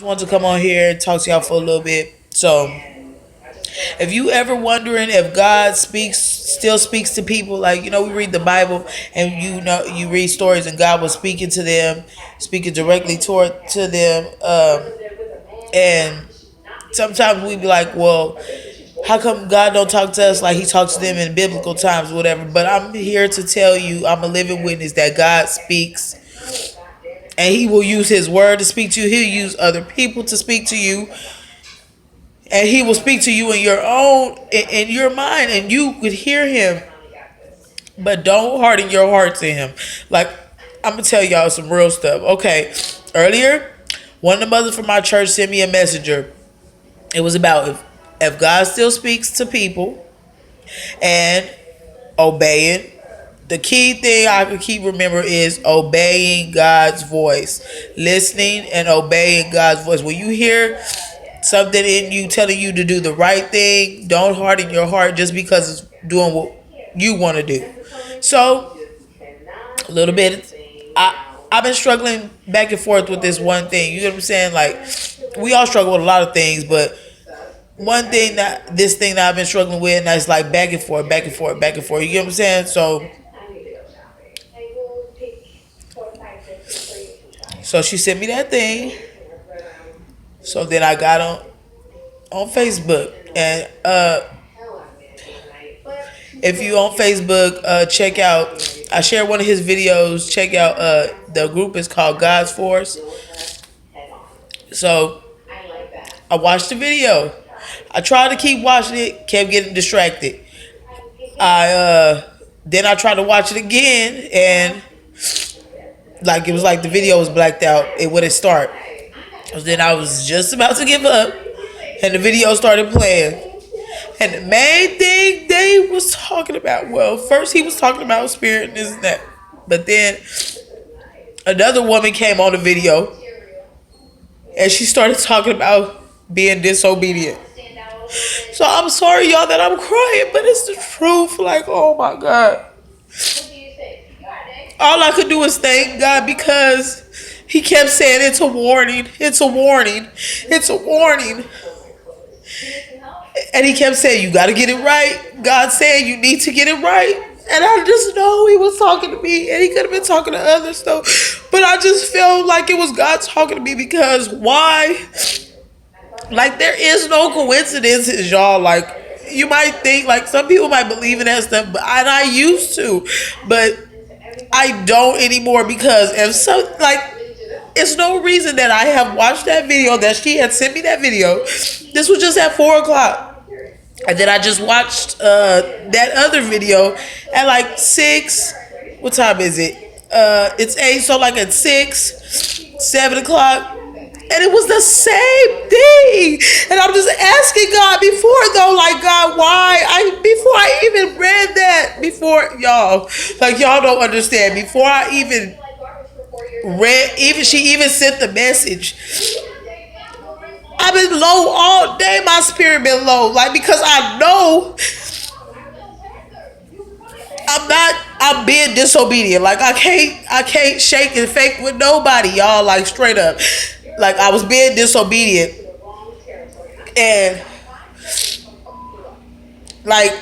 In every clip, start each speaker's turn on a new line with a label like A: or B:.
A: Just wanted to come on here and talk to y'all for a little bit. So, if you ever wondering if God still speaks to people, like we read the Bible and you read stories and God was speaking to them, speaking directly to them, and sometimes we be like, well, how come God don't talk to us like He talks to them in biblical times, whatever? But I'm here to tell you, I'm a living witness that God speaks, and He will use His word to speak to you. He'll use other people to speak to you, and He will speak to you in your own in your mind, and you could hear Him. But don't harden your heart to Him. Like, I'm gonna tell y'all some real stuff. Okay, earlier, one of the mothers from my church sent me a messenger. It was about if God still speaks to people and obeying. The key thing I can keep remember is obeying God's voice, listening and obeying God's voice. When you hear something in you telling you to do the right thing, don't harden your heart just because it's doing what you want to do. So, a little bit, I've been struggling back and forth with this one thing. You know what I'm saying? Like, we all struggle with a lot of things, but one thing this thing that I've been struggling with, and that's like back and forth, back and forth, back and forth. You get what I'm saying? So she sent me that thing. So then I got on Facebook, and if you on Facebook, check out. I shared one of his videos. Check out the group is called God's Force. So I watched the video. I tried to keep watching it, kept getting distracted. I then I tried to watch it again, and like it was like the video was blacked out. It wouldn't start. Then I was just about to give up, and the video started playing. And the main thing they was talking about, well, first he was talking about spirit and this and that, but then another woman came on the video, and she started talking about being disobedient. So I'm sorry, y'all, that I'm crying, but it's the truth. Like, oh my God. All I could do is thank God because He kept saying it's a warning, it's a warning, it's a warning. And He kept saying, you got to get it right. God saying you need to get it right. And I just know He was talking to me, and He could have been talking to others though. But I just felt like it was God talking to me because why? Like, there is no coincidences, y'all. Like, you might think, like, some people might believe in that stuff, but and I used to, but I don't anymore because if some, like, it's no reason that I have watched that video, that she had sent me that video. This was just at 4 o'clock. And then I just watched that other video at like 6. What time is it? It's 8, so like at 6, 7 o'clock. And it was the same thing. And I'm just asking God before though, like, God, why? Before I even read that, before y'all, like, y'all don't understand. Before I even read, she even sent the message. I've been low all day. My spirit been low, like, because I know I'm being disobedient. Like, I can't shake and fake with nobody, y'all. Like, straight up, like, I was being disobedient, and like,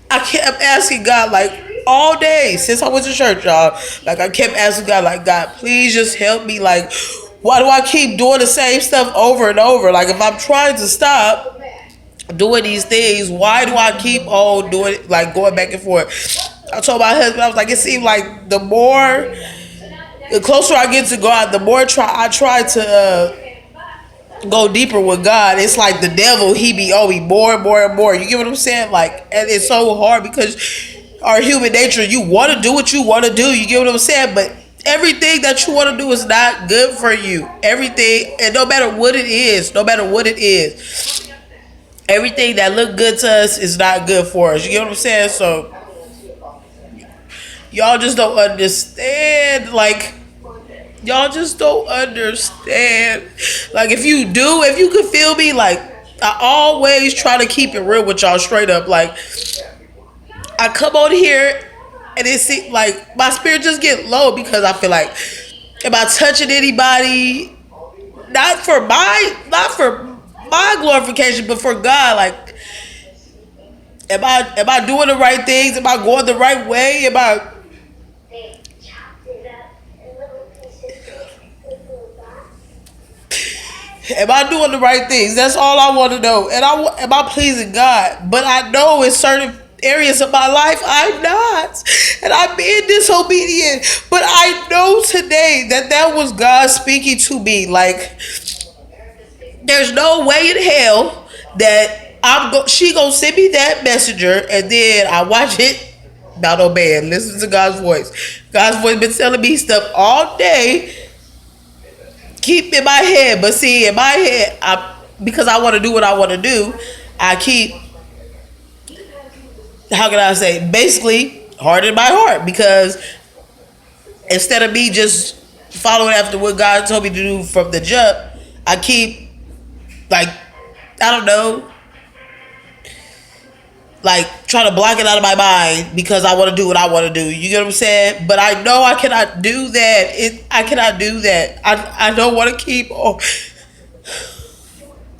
A: I kept asking God, like, all day since I went to church, y'all. Like, I kept asking God, like, God, please just help me. Like, why do I keep doing the same stuff over and over? Like, if I'm trying to stop doing these things, why do I keep on doing it, like, going back and forth? I told my husband, I was like, it seemed like the closer I get to God, the more I try to go deeper with God. It's like the devil, he be more and more and more. You get what I'm saying? Like, and it's so hard because our human nature, you want to do what you want to do. You get what I'm saying? But everything that you want to do is not good for you. Everything, and no matter what it is, everything that look good to us is not good for us. You get what I'm saying? So y'all just don't understand. Like, y'all just don't understand. Like, if you could feel me, like, I always try to keep it real with y'all, straight up. Like, I come on here and it seems like my spirit just get low because I feel like, am I touching anybody? not for my glorification, but for God. Like, am I doing the right things? Am I going the right way? Am I doing the right things? That's all I want to know. And am I pleasing God? But I know in certain areas of my life I'm not, and I'm being disobedient. But I know today that that was God speaking to me. Like, there's no way in hell that she gonna send me that messenger and then I watch it. Not obeying. Listen to God's voice. God's voice been telling me stuff all day. Keep in my head, but see, in my head, because I want to do what I want to do, I keep, how can I say, basically hard in my heart, because instead of me just following after what God told me to do from the jump, I keep, like, I don't know, like, trying to block it out of my mind because I want to do what I want to do. You get what I'm saying? But I know I cannot do that. I cannot do that. I don't want to keep. Oh,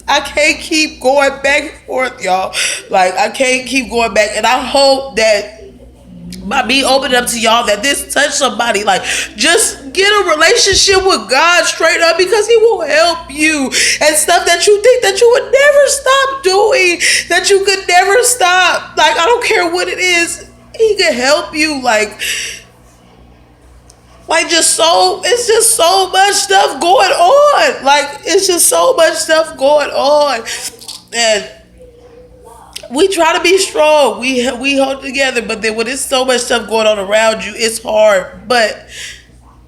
A: I can't keep going back and forth, y'all. Like, I can't keep going back. And I hope that by me opening up to y'all that this touched somebody. Like, just get a relationship with God straight up, because he will help you. And stuff that you think that you would never stop doing, that you could never stop, like, I don't care what it is, he can help you. Like, it's just so much stuff going on. Like, it's just so much stuff going on. And we try to be strong. We hold together, but then when there's so much stuff going on around you, it's hard. But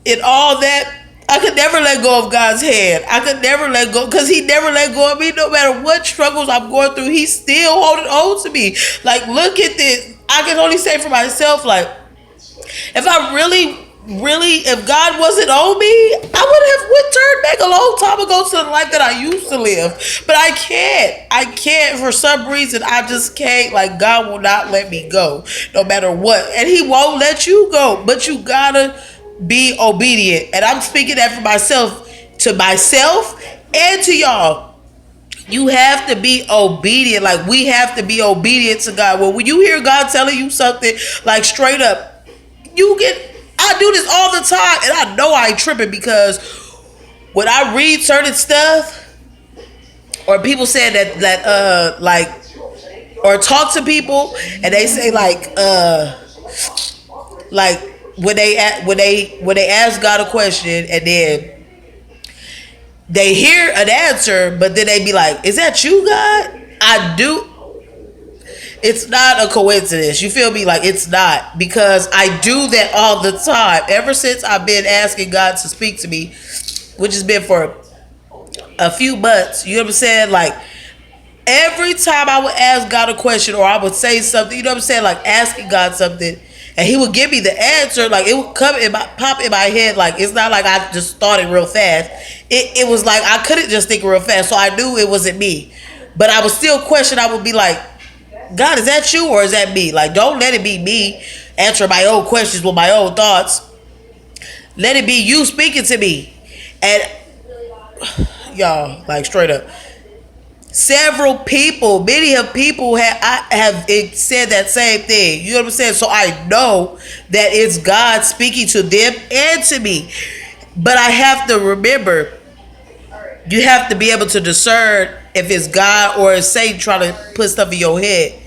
A: in all that, I could never let go of God's hand. I could never let go, because he never let go of me. No matter what struggles I'm going through, he's still holding on to me. Like, look at this. I can only say for myself, like, if I if God wasn't on me, I would have turned back a long time ago to the life that I used to live. But I can't. I can't, for some reason. I just can't. Like, God will not let me go, no matter what. And he won't let you go. But you gotta be obedient. And I'm speaking that for myself, to myself and to y'all. You have to be obedient. Like, we have to be obedient to God. Well, when you hear God telling you something, like, straight up, I do this all the time, and I know I ain't tripping, because when I read certain stuff, or people say that like, or talk to people, and they say, like when they ask God a question, and then they hear an answer, but then they be like, "Is that you, God?" I do. It's not a coincidence. You feel me? Like, it's not, because I do that all the time. Ever since I've been asking God to speak to me, which has been for a few months. You know what I'm saying? Like, every time I would ask God a question, or I would say something, you know what I'm saying? Like, asking God something, and he would give me the answer. Like, it would pop in my head. Like, it's not like I just thought it real fast. It was like I couldn't just think real fast, so I knew it wasn't me. But I would still question. I would be like, God, is that you or is that me? Like, don't let it be me answering my own questions with my own thoughts. Let it be you speaking to me. And y'all, like, straight up, several people, many of people have said that same thing. You know what I'm saying? So I know that it's God speaking to them and to me. But I have to remember, you have to be able to discern if it's God or it's Satan trying to put stuff in your head.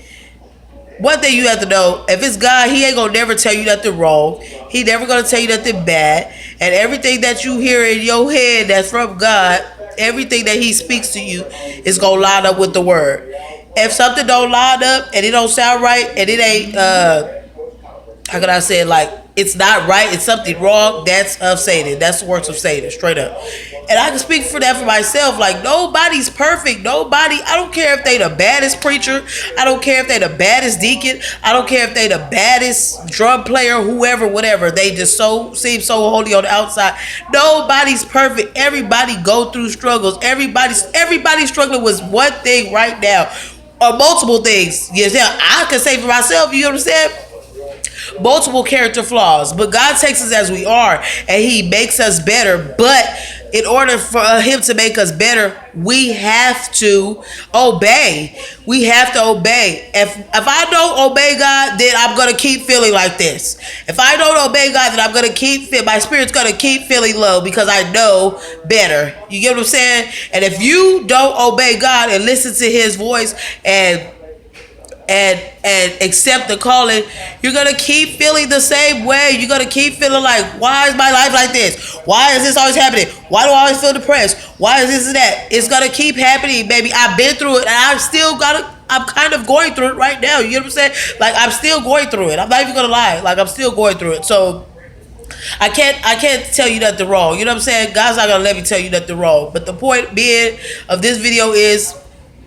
A: One thing you have to know, if it's God, he ain't gonna never tell you nothing wrong. He never gonna tell you nothing bad. And everything that you hear in your head that's from God, everything that he speaks to you is gonna line up with the word. If something don't line up and it don't sound right, and it ain't how can I say it, like, it's not right, it's something wrong, that's of Satan. That's the works of Satan, straight up. And I can speak for that for myself. Like, nobody's perfect. Nobody, I don't care if they the baddest preacher. I don't care if they the baddest deacon. I don't care if they the baddest drum player, whoever, whatever. They just seem so holy on the outside. Nobody's perfect. Everybody go through struggles. Everybody's struggling with one thing right now, or multiple things. Yes, yeah, I can say for myself, you know what I'm saying? Multiple character flaws, but God takes us as we are, and he makes us better. But In order for him to make us better, we have to obey. We have to obey. If I don't obey God, then I'm gonna keep feeling like this. If I don't obey God, then I'm gonna my spirit's gonna keep feeling low because I know better. You get what I'm saying? And if you don't obey God and listen to His voice and accept the calling, you're gonna keep feeling the same way. You're gonna keep feeling like, why is my life like this? Why is this always happening? Why do I always feel depressed? Why is this and that? It's gonna keep happening, baby. I've been through it, and I'm kind of going through it right now. You know what I'm saying? Like, I'm still going through it. I'm not even gonna lie. Like, I'm still going through it. So I can't tell you nothing wrong. You know what I'm saying? God's not gonna let me tell you nothing wrong. But the point being of this video is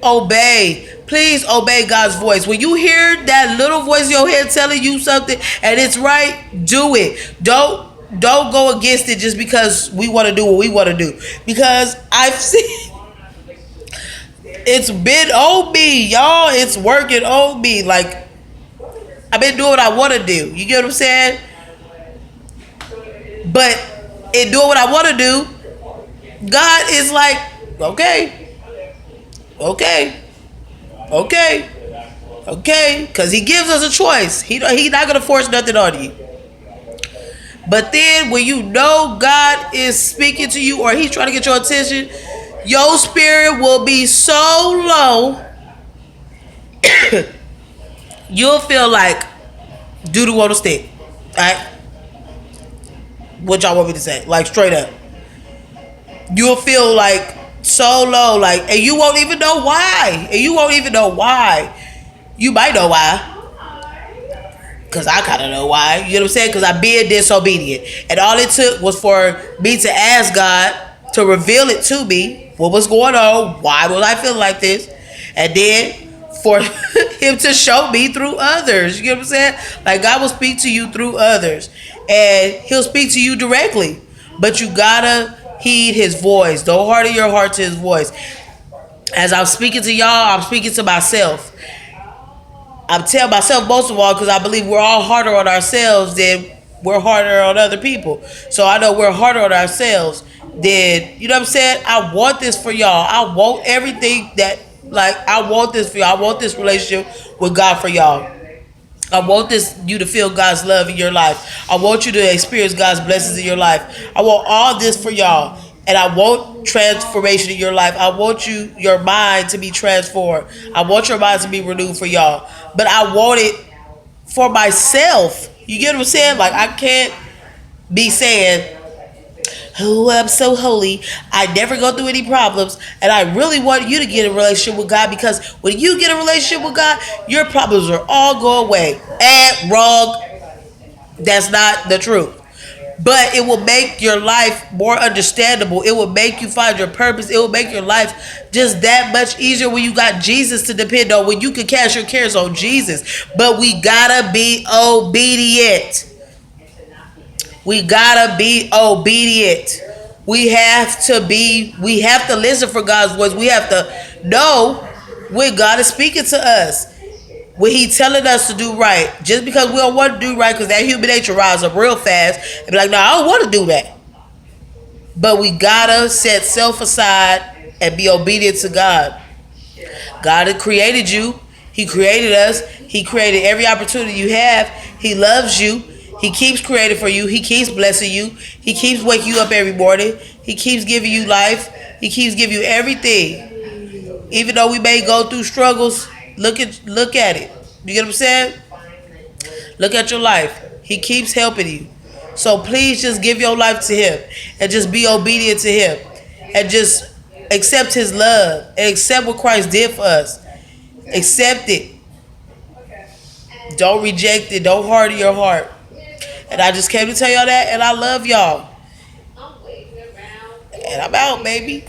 A: obey. Please obey God's voice. When you hear that little voice in your head telling you something and it's right, do it. Don't go against it just because we want to do what we want to do. Because I've seen it's been on me, y'all. It's working on me. Like, I've been doing what I want to do. You get what I'm saying? But in doing what I want to do, God is like, okay, okay, okay, because He gives us a choice. He not gonna force nothing on you. But then when you know God is speaking to you or He's trying to get your attention, your spirit will be so low, you'll feel like doodle on a stick. Alright? What y'all want me to say? Like, straight up. You'll feel like so low, like, and you won't even know why. You might know why. Because I kind of know why. You know what I'm saying? Because I'm being disobedient. And all it took was for me to ask God to reveal it to me. What was going on? Why was I feeling like this? And then for Him to show me through others. You get what I'm saying? Like, God will speak to you through others. And He'll speak to you directly. But you gotta heed His voice. Don't harden your heart to His voice. As I'm speaking to y'all, I'm speaking to myself. I'm telling myself most of all because I believe we're all harder on ourselves than we're harder on other people. So I know we're harder on ourselves than, you know what I'm saying? I want this for y'all. I want everything that, like, I want this for y'all. I want this relationship with God for y'all. I want you to feel God's love in your life. I want you to experience God's blessings in your life. I want all this for y'all. And I want transformation in your life. I want your mind to be transformed. I want your mind to be renewed for y'all. But I want it for myself. You get what I'm saying? Like, I can't be saying, oh, I'm so holy, I never go through any problems, and I really want you to get a relationship with God, because when you get a relationship with God, your problems will all go away. And wrong. That's not the truth. But it will make your life more understandable. It will make you find your purpose. It will make your life just that much easier when you got Jesus to depend on, when you can cast your cares on Jesus. But we gotta be obedient. We gotta be obedient. We have to listen for God's voice. We have to know when God is speaking to us, when He telling us to do right. Just because we don't want to do right, because that human nature rises up real fast and be like, no, I don't want to do that. But we gotta set self aside and be obedient to God. God had created you. He created us. He created every opportunity you have. He loves you. He keeps creating for you. He keeps blessing you. He keeps waking you up every morning. He keeps giving you life. He keeps giving you everything. Even though we may go through struggles, look at it. You get what I'm saying? Look at your life. He keeps helping you. So please just give your life to Him and just be obedient to Him and just accept His love and accept what Christ did for us. Accept it. Don't reject it. Don't harden your heart. And I just came to tell y'all that, and I love y'all. And I'm out, baby.